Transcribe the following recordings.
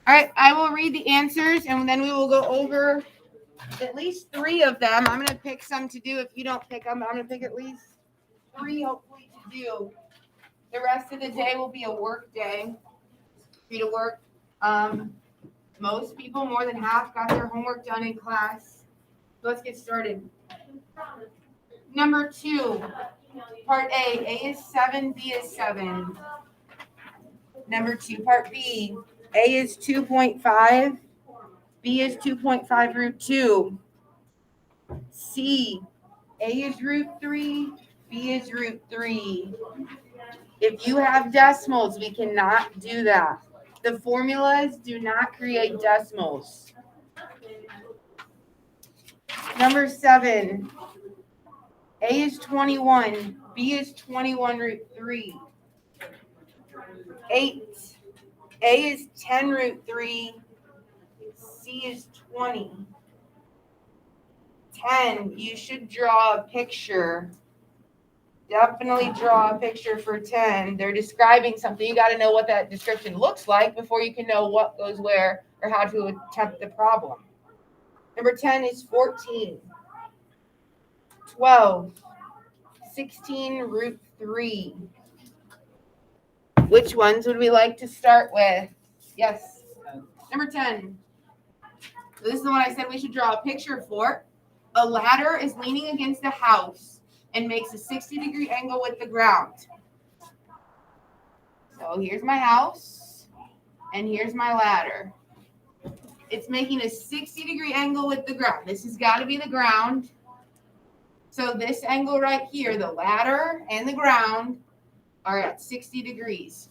All right, I will read the answers, and then we will go over at least 3 of them. I'm going to pick some to do. If you don't pick them, I'm going to pick at least 3, hopefully, to do. The rest of the day will be a work day for you to work. Most people, more than half, got their homework done in class. Let's get started. Number 2, part A. A is 7, B is 7. Number 2, part B. A is 2.5. B is 2.5 root 2. C. A is root 3. B is root 3. If you have decimals, we cannot do that. The formulas do not create decimals. Number 7. A is 21. B is 21 root 3. 8. A is 10 root 3. C is 20. 10. You should draw a picture. Definitely draw a picture for 10. They're describing something. You got to know what that description looks like before you can know what goes where or how to attempt the problem. Number 10 is 14. 12. 16 root 3. Which ones would we like to start with? Yes. Number 10. So this is the one I said we should draw a picture for. A ladder is leaning against a house and makes a 60-degree angle with the ground. So here's my house, and here's my ladder. It's making a 60-degree angle with the ground. This has got to be the ground. So this angle right here, the ladder and the ground, are at 60 degrees.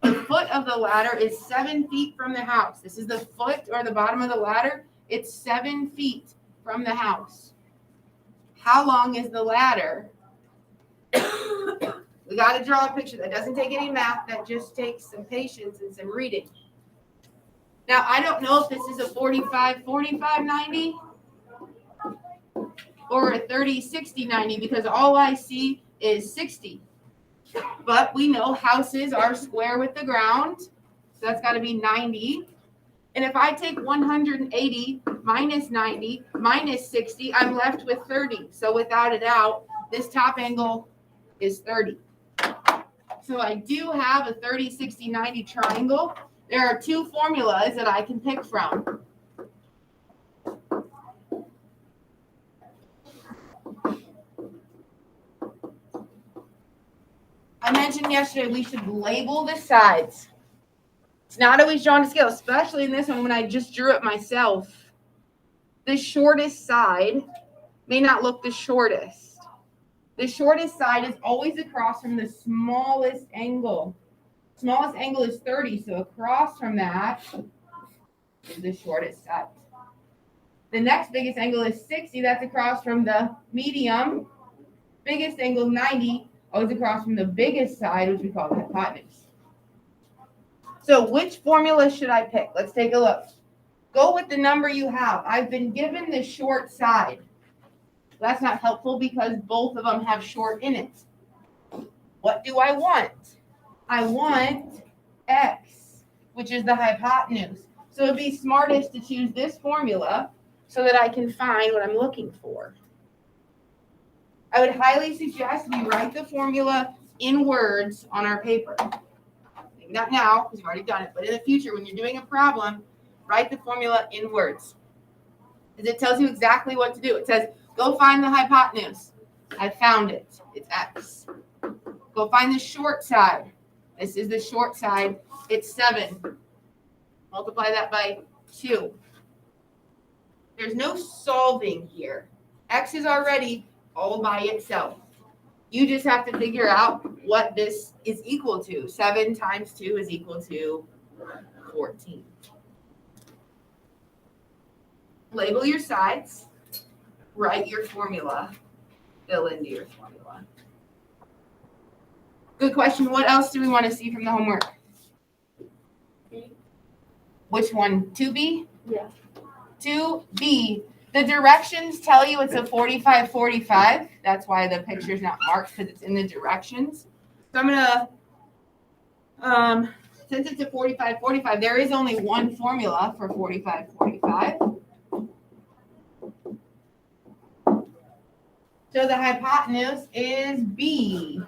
The foot of the ladder is 7 feet from the house. This is the foot or the bottom of the ladder. It's 7 feet from the house. How long is the ladder? We got to draw a picture. That doesn't take any math. That just takes some patience and some reading. Now, I don't know if this is a 45, 45, 90 or a 30, 60, 90 because all I see is 60. But we know houses are square with the ground. So that's got to be 90. And if I take 180 minus 90 minus 60, I'm left with 30. So without a doubt, this top angle is 30. So I do have a 30, 60, 90 triangle. There are 2 formulas that I can pick from. I mentioned yesterday we should label the sides. It's not always drawn to scale, especially in this one when I just drew it myself. The shortest side may not look the shortest. The shortest side is always across from the smallest angle. Smallest angle is 30, so across from that is the shortest side. The next biggest angle is 60. That's across from the medium. Biggest angle, 90, always across from the biggest side, which we call the hypotenuse. So which formula should I pick? Let's take a look. Go with the number you have. I've been given the short side. That's not helpful because both of them have short in it. What do I want? I want x, which is the hypotenuse. So it'd be smartest to choose this formula so that I can find what I'm looking for. I would highly suggest we write the formula in words on our paper. Maybe not now, because you've already done it, but in the future, when you're doing a problem, write the formula in words. Because it tells you exactly what to do. It says, go find the hypotenuse. I found it. It's x. Go find the short side. This is the short side. It's 7. Multiply that by 2. There's no solving here. X is already all by itself. You just have to figure out what this is equal to. 7 times 2 is equal to 14. Label your sides. Write your formula. Fill into your formula. Good question. What else do we want to see from the homework? Which one? 2B? Yeah. 2B. The directions tell you it's a 45-45. That's why the picture's not marked, because it's in the directions. So I'm going to Since it's a 45, 45, there is only one formula for 45, 45. So the hypotenuse is B.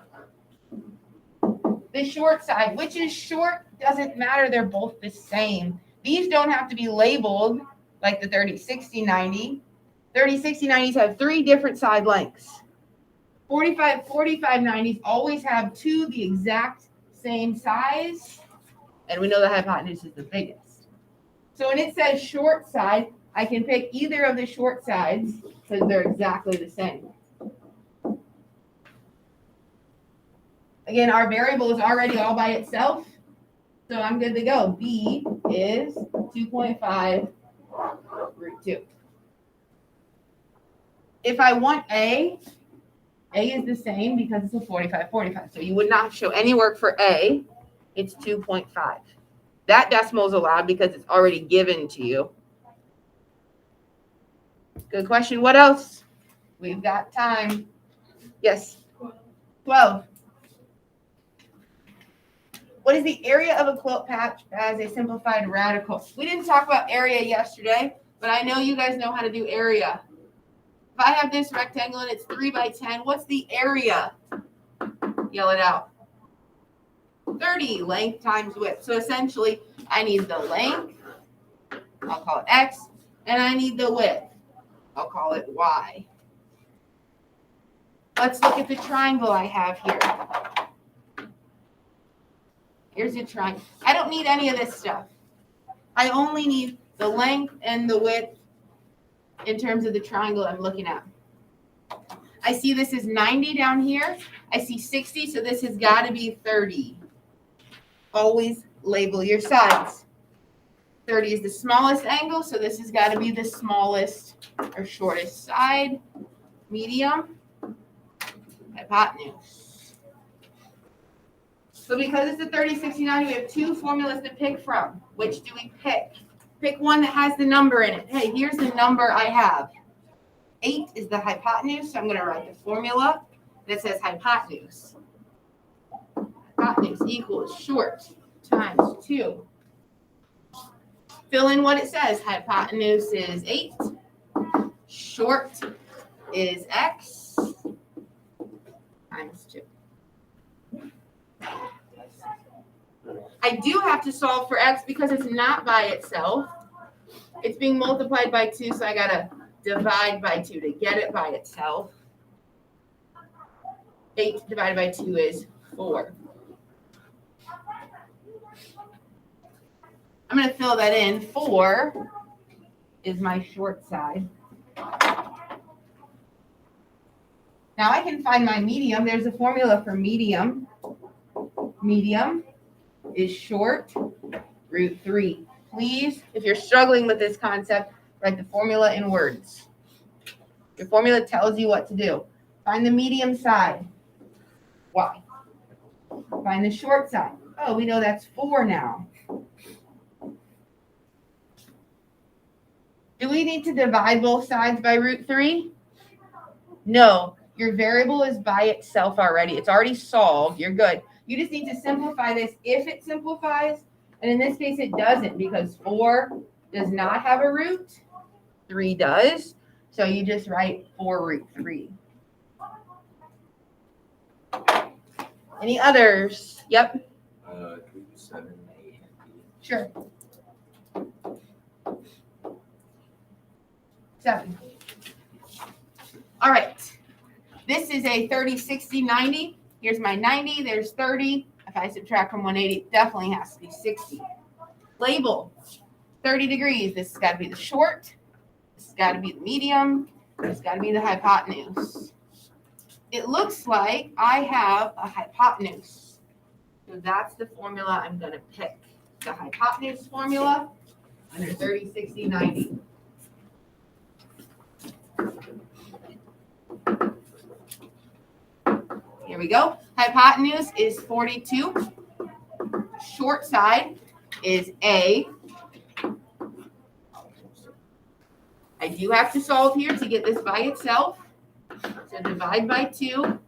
The short side, which is short, doesn't matter. They're both the same. These don't have to be labeled like the 30, 60, 90. 30, 60, 90s have 3 different side lengths. 45, 45, 90s always have 2 the exact same size. And we know the hypotenuse is the biggest. So when it says short side, I can pick either of the short sides because they're exactly the same. Again, our variable is already all by itself, so I'm good to go. B is 2.5 root 2. If I want A is the same because it's a 45, 45. So you would not show any work for A. It's 2.5. That decimal is allowed because it's already given to you. Good question. What else? We've got time. Yes. 12. What is the area of a quilt patch as a simplified radical? We didn't talk about area yesterday, but I know you guys know how to do area. If I have this rectangle and it's 3 by 10, what's the area? Yell it out. 30, length times width. So essentially, I need the length, I'll call it X, and I need the width, I'll call it Y. Let's look at the triangle I have here. Here's a triangle. I don't need any of this stuff. I only need the length and the width in terms of the triangle I'm looking at. I see this is 90 down here. I see 60, so this has got to be 30. Always label your sides. 30 is the smallest angle, so this has got to be the smallest or shortest side. Medium, hypotenuse. So because it's a 30, 60, 90, we have 2 formulas to pick from. Which do we pick? Pick one that has the number in it. Hey, here's the number I have. 8 is the hypotenuse, so I'm going to write the formula that says hypotenuse. Hypotenuse equals short times 2. Fill in what it says. Hypotenuse is 8. Short is X times 2. I do have to solve for X because it's not by itself. It's being multiplied by 2, so I got to divide by 2 to get it by itself. 8 divided by 2 is 4. I'm going to fill that in. 4 is my short side. Now I can find my medium. There's a formula for medium. Medium is short root 3. Please, if you're struggling with this concept, write the formula in words. Your formula tells you what to do. Find the medium side. Y. Find the short side. Oh, we know that's 4 now. Do we need to divide both sides by root 3? No. Your variable is by itself already. It's already solved. You're good. You just need to simplify this if it simplifies. And in this case, it doesn't because 4 does not have a root. 3 does. So you just write 4 root 3. Any others? Yep. 7, 8. Sure. 7. All right. This is a 30, 60, 90. Here's my 90. There's 30. If I subtract from 180, it definitely has to be 60. Label 30 degrees. This has got to be the short. This has got to be the medium. This has got to be the hypotenuse. It looks like I have a hypotenuse. So that's the formula I'm going to pick. The hypotenuse formula under 30, 60, 90. Here we go. Hypotenuse is 42. Short side is A. I do have to solve here to get this by itself. So divide by 2.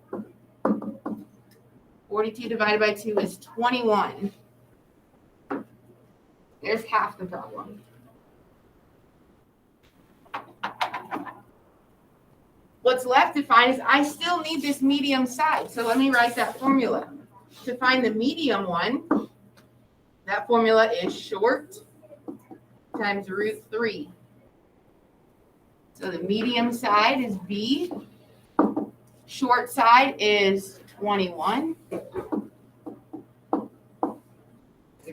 42 divided by 2 is 21. There's half the problem. What's left to find is I still need this medium side. So let me write that formula. To find the medium one, that formula is short times root 3. So the medium side is B. Short side is 21. The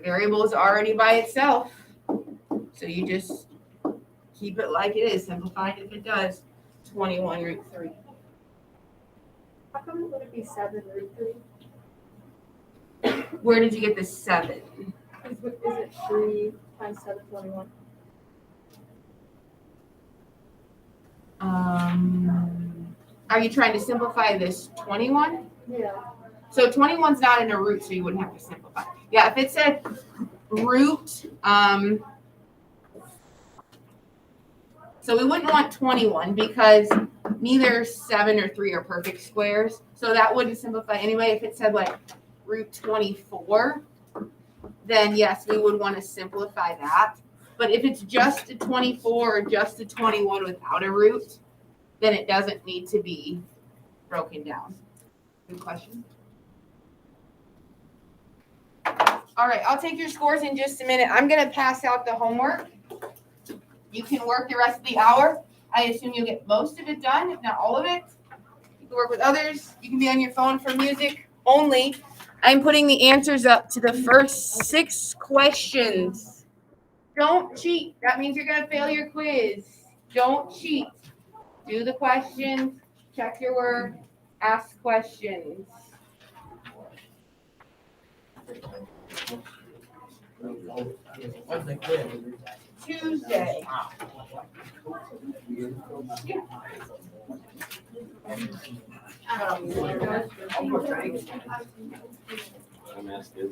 variable is already by itself. So you just keep it like it is. Simplify it if it does. 21 root 3. How come would it be 7 root 3? Where did you get the 7? Is it 3 times 7, 21? Are you trying to simplify this 21? Yeah. So 21's not in a root, so you wouldn't have to simplify. Yeah, if it said root, so we wouldn't want 21 because neither 7 or 3 are perfect squares. So that wouldn't simplify anyway. If it said like root 24, then yes, we would want to simplify that. But if it's just a 24 or just a 21 without a root, then it doesn't need to be broken down. Good question. All right, I'll take your scores in just a minute. I'm going to pass out the homework. You can work the rest of the hour. I assume you'll get most of it done, if not all of it. You can work with others. You can be on your phone for music only. I'm putting the answers up to the first 6 questions. Don't cheat. That means you're going to fail your quiz. Don't cheat. Do the questions, check your work, ask questions. Tuesday. I'm asking.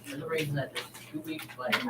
There's a reason that there's 2 weeks left.